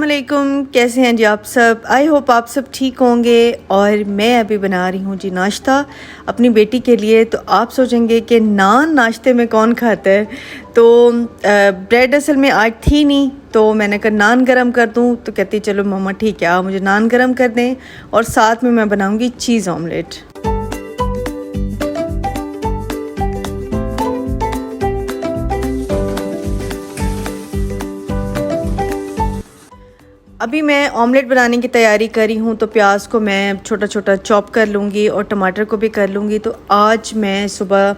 अस्सलामुअलैकुम, कैसे हैं जी आप सब। आई होप आप सब ठीक होंगे। और मैं अभी बना रही हूँ जी नाश्ता अपनी बेटी के लिए। तो आप सोचेंगे कि नान नाश्ते में कौन खाता है। तो ब्रेड असल में आज थी नहीं, तो मैंने कहा नान गरम कर दूँ। तो कहती चलो मम्मा ठीक है, आप मुझे नान गरम कर दें और साथ में मैं बनाऊँगी चीज़ ऑमलेट। अभी मैं ऑमलेट बनाने की तैयारी कर रही हूँ। तो प्याज को मैं छोटा छोटा चॉप कर लूँगी और टमाटर को भी कर लूँगी। तो आज मैं सुबह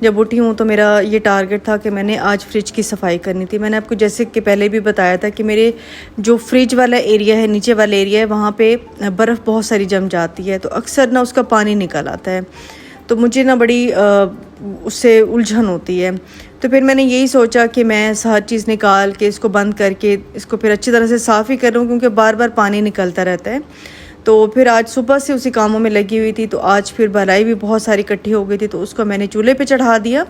जब उठी हूँ तो मेरा ये टारगेट था कि मैंने आज फ्रिज की सफाई करनी थी। मैंने आपको जैसे कि पहले भी बताया था कि मेरे जो फ्रिज वाला एरिया है, नीचे वाला एरिया है, वहाँ पे बर्फ़ बहुत सारी जम जाती है। तो अक्सर ना उसका पानी निकल आता है, तो मुझे ना बड़ी उससे उलझन होती है। तो फिर मैंने यही सोचा कि मैं हर चीज़ निकाल के इसको बंद करके इसको फिर अच्छी तरह से साफ़ ही करूँ, क्योंकि बार बार पानी निकलता रहता है। तो फिर आज सुबह से उसी कामों में लगी हुई थी। तो आज फिर भलाई भी बहुत सारी इकट्ठी हो गई थी, तो उसको मैंने चूल्हे पे चढ़ा दिया।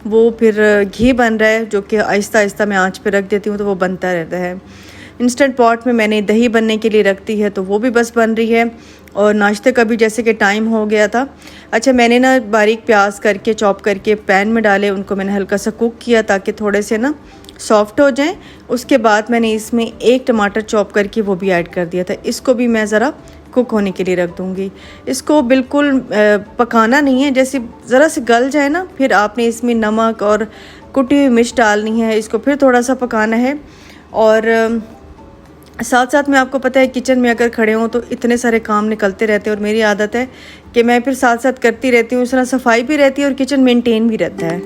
वो फिर घी बन रहा है, जो कि आहिस्ता आहिस्ता मैं आँच पे रख देती हूँ तो वो बनता रहता है। इंस्टेंट पॉट में मैंने दही बनने के लिए रख दी है, तो वो भी बस बन रही है। और नाश्ते का भी जैसे कि टाइम हो गया था। अच्छा, मैंने ना बारीक प्याज करके चॉप करके पैन में डाले, उनको मैंने हल्का सा कुक किया ताकि थोड़े से ना सॉफ्ट हो जाएं। उसके बाद मैंने इसमें एक टमाटर चॉप करके वो भी ऐड कर दिया था। इसको भी मैं ज़रा कुक होने के लिए रख दूँगी। इसको बिल्कुल पकाना नहीं है, जैसे ज़रा से गल जाए ना, फिर आपने इसमें नमक और कुटी हुई मिर्च डालनी है। इसको फिर थोड़ा सा पकाना है। और साथ साथ में आपको पता है किचन में अगर खड़े हों तो इतने सारे काम निकलते रहते हैं, और मेरी आदत है कि मैं फिर साथ साथ करती रहती हूँ। इस तरह सफाई भी रहती है और किचन मेंटेन भी रहता है।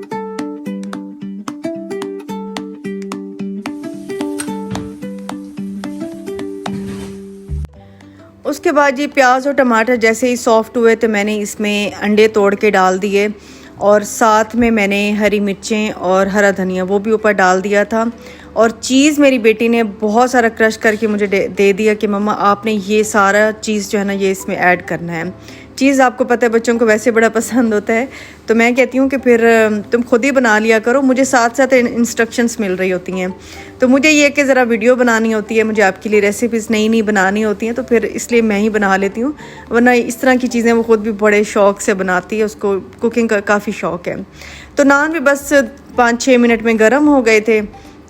उसके बाद ये प्याज और टमाटर जैसे ही सॉफ्ट हुए तो मैंने इसमें अंडे तोड़ के डाल दिए, और साथ में मैंने हरी मिर्चें और हरा धनिया वो भी ऊपर डाल दिया था। और चीज़ मेरी बेटी ने बहुत सारा क्रश करके मुझे दे दिया कि मम्मा आपने ये सारा चीज़ जो है ना ये इसमें ऐड करना है। चीज़ आपको पता है बच्चों को वैसे बड़ा पसंद होता है, तो मैं कहती हूँ कि फिर तुम खुद ही बना लिया करो। मुझे साथ साथ इंस्ट्रक्शंस मिल रही होती हैं, तो मुझे ये कि ज़रा वीडियो बनानी होती है, मुझे आपके लिए रेसिपीज़ नई नई बनानी होती हैं, तो फिर इसलिए मैं ही बना लेती हूँ। वरना इस तरह की चीज़ें वो खुद भी बड़े शौक़ से बनाती है, उसको कुकिंग का काफ़ी शौक़ है। तो नान भी बस 5-6 मिनट में गर्म हो गए थे,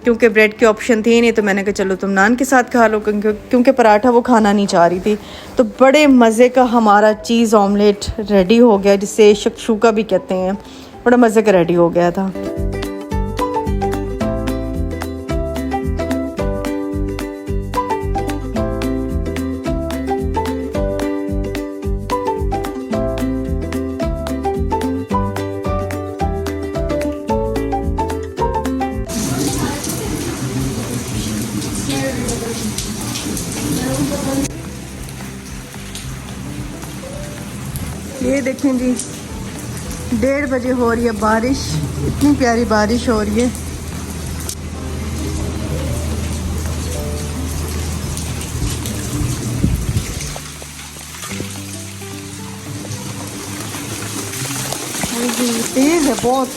क्योंकि ब्रेड के ऑप्शन थे नहीं। तो मैंने कहा चलो तुम नान के साथ खा लो, क्योंकि पराठा वो खाना नहीं चाह रही थी। तो बड़े मज़े का हमारा चीज़ ऑमलेट रेडी हो गया, जिसे शक्शूका भी कहते हैं। बड़ा मज़े का रेडी हो गया था। ये देखें जी, 1:30 बजे हो रही है बारिश। इतनी प्यारी बारिश हो रही है। तेज है बहुत।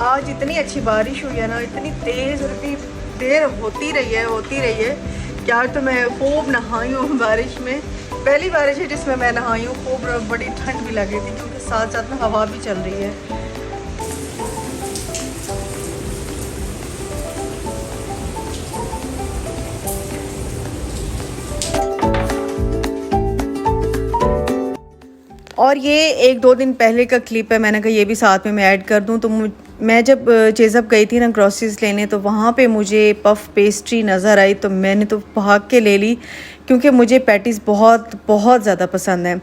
आज इतनी अच्छी बारिश हुई है ना, इतनी तेज, और इतनी देर होती रही है कि आज तो मैं खूब नहाई हूँ बारिश में। पहली बारिश है जिसमें मैं नहाई हूँ खूब। बड़ी ठंड भी लगी थी, क्योंकि साथ साथ में हवा भी चल रही है। और ये 1-2 दिन पहले का क्लिप है, मैंने कहा ये भी साथ में मैं ऐड कर दूं। तो मैं जब चेज़अप गई थी ना ग्रॉसरीज लेने, तो वहाँ पे मुझे पफ पेस्ट्री नज़र आई, तो मैंने तो भाग के ले ली, क्योंकि मुझे पैटीज़ बहुत बहुत ज़्यादा पसंद है।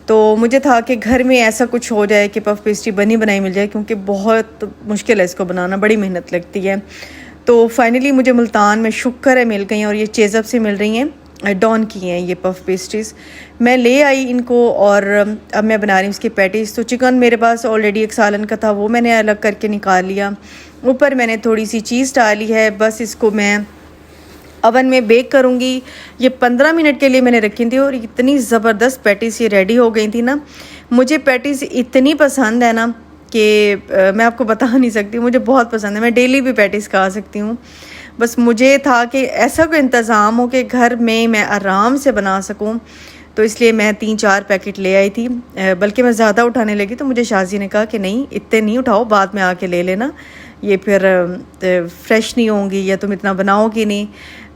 तो मुझे था कि घर में ऐसा कुछ हो जाए कि पफ पेस्ट्री बनी बनाई मिल जाए, क्योंकि बहुत मुश्किल है इसको बनाना, बड़ी मेहनत लगती है। तो फाइनली मुझे मुल्तान में शुक्र है मिल गई हैं, और ये चेज़अप से मिल रही हैं, डॉन की हैं ये पफ पेस्ट्रीज़। मैं ले आई इनको, और अब मैं बना रही हूँ इसकी पैटीज़। तो चिकन मेरे पास ऑलरेडी एक सालन का था, वो मैंने अलग करके निकाल लिया। ऊपर मैंने थोड़ी सी चीज़ डाली है। बस इसको मैं अवन में बेक करूँगी। ये 15 मिनट के लिए मैंने रखी थी, और इतनी ज़बरदस्त पैटीज़ ये रेडी हो गई थी ना। मुझे पैटीज़ इतनी पसंद है ना कि मैं आपको बता नहीं सकती, मुझे बहुत पसंद है। मैं डेली भी पैटीज़ खा सकती हूँ। बस मुझे था कि ऐसा कोई इंतज़ाम हो कि घर में मैं आराम से बना सकूं, तो इसलिए मैं 3-4 पैकेट ले आई थी। बल्कि मैं ज़्यादा उठाने लगी तो मुझे शाजी ने कहा कि नहीं इतने नहीं उठाओ, बाद में आके ले लेना, ये फिर फ्रेश नहीं होंगी या तुम इतना बनाओगी नहीं।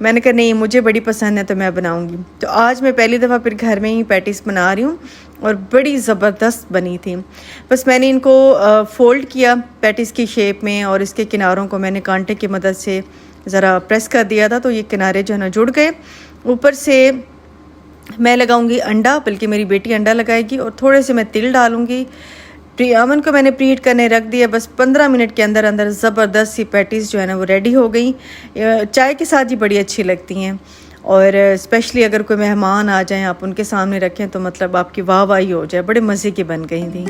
मैंने कहा नहीं मुझे बड़ी पसंद है तो मैं बनाऊंगी। तो आज मैं पहली दफ़ा फिर घर में ही पैटीज़ बना रही हूँ और बड़ी ज़बरदस्त बनी थी। बस मैंने इनको फ़ोल्ड किया पैटीज़ की शेप में और इसके किनारों को मैंने कांटे की मदद से ज़रा प्रेस कर दिया था, तो ये किनारे जो है ना जुड़ गए। ऊपर से मैं लगाऊंगी अंडा, बल्कि मेरी बेटी अंडा लगाएगी, और थोड़े से मैं तिल डालूंगी। अवन को मैंने प्रीहीट करने रख दिया। बस 15 मिनट के अंदर अंदर ज़बरदस्त सी पैटीज़ जो है ना वो रेडी हो गई। चाय के साथ ही बड़ी अच्छी लगती हैं, और स्पेशली अगर कोई मेहमान आ जाएं आप उनके सामने रखें तो मतलब आपकी वाह वाही हो जाए। बड़े मज़े की बन गई थी।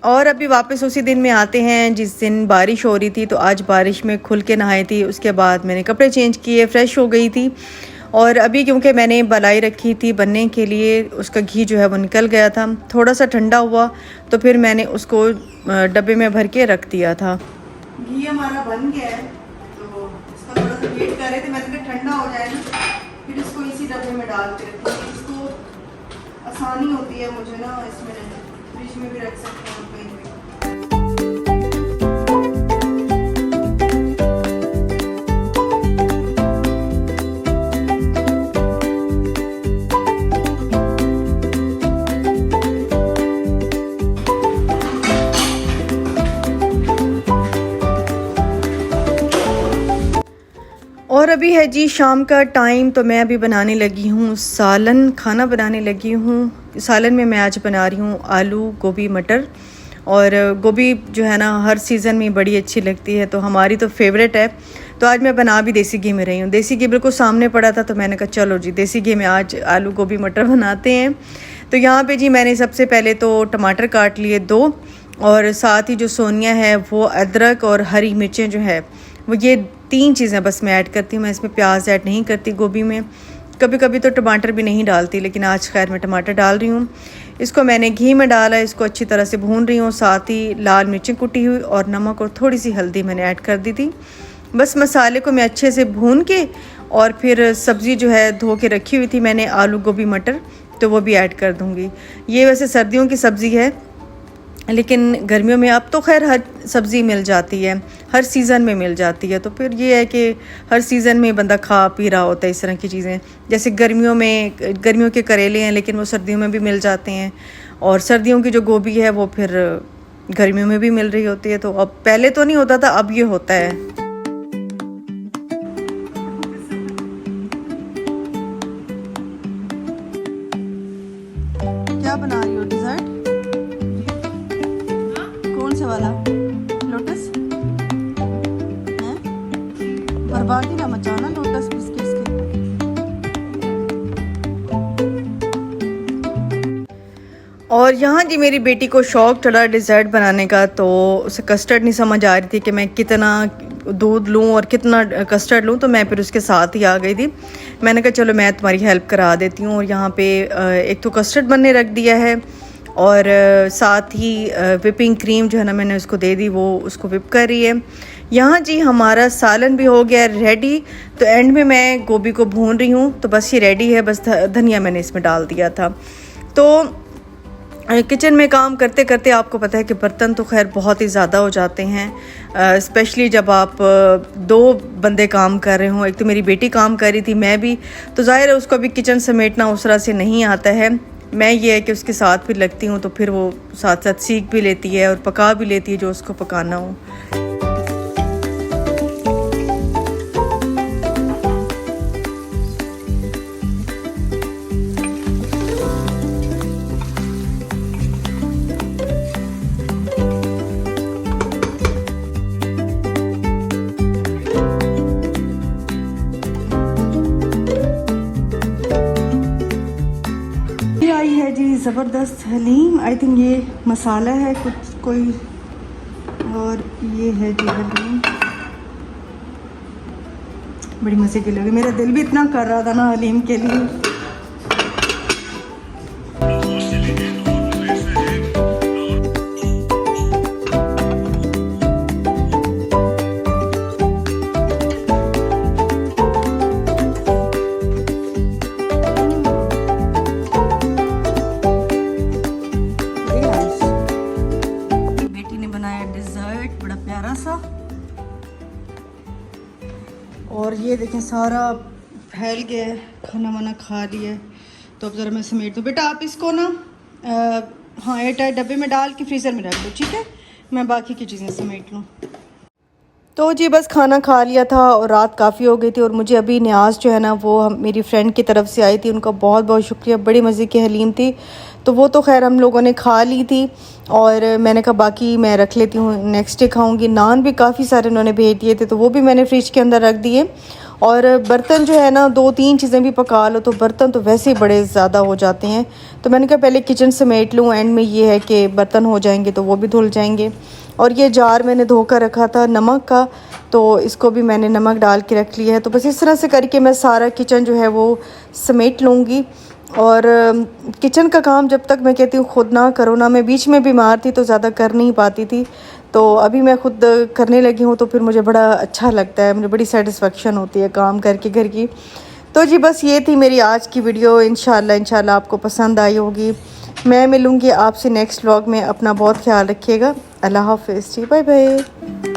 और अभी वापस उसी दिन में आते हैं जिस दिन बारिश हो रही थी। तो आज बारिश में खुल के नहाई थी, उसके बाद मैंने कपड़े चेंज किए, फ़्रेश हो गई थी। और अभी क्योंकि मैंने बलाई रखी थी बनने के लिए, उसका घी जो है वो निकल गया था। थोड़ा सा ठंडा हुआ तो फिर मैंने उसको डब्बे में भर के रख दिया था। घी हमारा बन गया है, तो इसका थोड़ा सा वेट कर रहे थे। मैंने कहा ठंडा हो जाए ना फिर इसको इसी डब्बे में डाल के रखूँगी। इसको आसानी होती है मुझे ना, इसमें फ्रिज में भी रख सकते हैं कहीं भी। और अभी है जी शाम का टाइम, तो मैं अभी बनाने लगी हूँ सालन, खाना बनाने लगी हूँ। सालन में मैं आज बना रही हूँ आलू गोभी मटर। और गोभी जो है ना हर सीज़न में बड़ी अच्छी लगती है, तो हमारी तो फेवरेट है। तो आज मैं बना भी देसी घी में रही हूँ। देसी घी बिल्कुल सामने पड़ा था, तो मैंने कहा चलो जी देसी घी में आज आलू गोभी मटर बनाते हैं। तो यहाँ पे जी मैंने सबसे पहले तो टमाटर काट लिए 2, और साथ ही जो सोनिया है वो अदरक और हरी मिर्चें जो है वो ये 3 चीज़ें बस मैं ऐड करती हूँ। मैं इसमें प्याज ऐड नहीं करती गोभी में, कभी कभी तो टमाटर भी नहीं डालती, लेकिन आज खैर मैं टमाटर डाल रही हूँ। इसको मैंने घी में डाला, इसको अच्छी तरह से भून रही हूँ। साथ ही लाल मिर्चें कुटी हुई और नमक और थोड़ी सी हल्दी मैंने ऐड कर दी थी। बस मसाले को मैं अच्छे से भून के, और फिर सब्ज़ी जो है धो के रखी हुई थी मैंने आलू गोभी मटर, तो वो भी ऐड कर दूँगी। ये वैसे सर्दियों की सब्ज़ी है, लेकिन गर्मियों में अब तो खैर हर सब्ज़ी मिल जाती है, हर सीज़न में मिल जाती है। तो फिर ये है कि हर सीज़न में बंदा खा पी रहा होता है इस तरह की चीज़ें। जैसे गर्मियों के करेले हैं, लेकिन वो सर्दियों में भी मिल जाते हैं, और सर्दियों की जो गोभी है वो फिर गर्मियों में भी मिल रही होती है। तो अब पहले तो नहीं होता था, अब ये होता है। क्या बना रही हो डिज़र्ट? कौन से वाला? लोटस हैं? बर्बादी ना मचाना लोटस बिस्किट्स की। और यहाँ जी मेरी बेटी को शौक़ चढ़ा डिज़र्ट बनाने का, तो उसे कस्टर्ड नहीं समझ आ रही थी कि मैं कितना दूध लूँ और कितना कस्टर्ड लूँ। तो मैं फिर उसके साथ ही आ गई थी। मैंने कहा चलो मैं तुम्हारी हेल्प करा देती हूँ। और यहाँ पे एक तो कस्टर्ड बनने रख दिया है, और साथ ही विपिंग क्रीम जो है ना मैंने उसको दे दी, वो उसको विप कर रही है। यहाँ जी हमारा सालन भी हो गया रेडी। तो एंड में मैं गोभी को भून रही हूँ, तो बस ये रेडी है। बस धनिया मैंने इसमें डाल दिया था। तो किचन में काम करते करते आपको पता है कि बर्तन तो खैर बहुत ही ज़्यादा हो जाते हैं, स्पेशली जब आप 2 बंदे काम कर रहे हों। एक तो मेरी बेटी काम कर रही थी, मैं भी, तो ज़ाहिर है उसको अभी किचन समेटना उस तरह से नहीं आता है। मैं ये है कि उसके साथ फिर लगती हूँ, तो फिर वो साथ साथ सीख भी लेती है और पका भी लेती है जो उसको पकाना हो। ज़बरदस्त हलीम। आई थिंक ये मसाला है कुछ कोई, और ये है जी हलीम। बड़ी मज़े की लगी, मेरा दिल भी इतना कर रहा था ना हलीम के लिए। और ये देखें सारा फैल गया है, खाना वाना खा लिया है। तो अब ज़रा मैं समेट दूँ। बेटा आप इसको ना हाँ एयरटाइट डब्बे में डाल के फ्रीज़र में रख दो, ठीक है? मैं बाकी की चीज़ें समेट लूँ। तो जी बस खाना खा लिया था और रात काफ़ी हो गई थी, और मुझे अभी न्याज जो है ना वो मेरी फ्रेंड की तरफ से आई थी, उनका बहुत बहुत शुक्रिया। बड़ी मज़े की हलीम थी, तो वो तो खैर हम लोगों ने खा ली थी, और मैंने कहा बाकी मैं रख लेती हूँ, नेक्स्ट डे खाऊंगी। नान भी काफ़ी सारे उन्होंने भेज दिए थे, तो वो भी मैंने फ्रिज के अंदर रख दिए। और बर्तन जो है ना 2-3 चीज़ें भी पका लो तो बर्तन तो वैसे ही बड़े ज़्यादा हो जाते हैं, तो मैंने कहा पहले किचन समेट लूँ, एंड में ये है कि बर्तन हो जाएंगे तो वो भी धुल जाएंगे। और ये जार मैंने धोकर रखा था नमक का, तो इसको भी मैंने नमक डाल के रख लिया है। तो बस इस तरह से करके मैं सारा किचन जो है वो समेट लूँगी। और किचन का काम जब तक मैं कहती हूँ खुद ना करो ना, मैं बीच में बीमार थी तो ज़्यादा कर नहीं पाती थी, तो अभी मैं खुद करने लगी हूँ तो फिर मुझे बड़ा अच्छा लगता है, मुझे बड़ी सेटिस्फेक्शन होती है काम करके घर की। तो जी बस ये थी मेरी आज की वीडियो। इंशाल्लाह आपको पसंद आई होगी। मैं मिलूँगी आपसे नेक्स्ट व्लॉग में। अपना बहुत ख्याल रखिएगा। अल्लाह हाफ़िज़ जी, बाय बाय।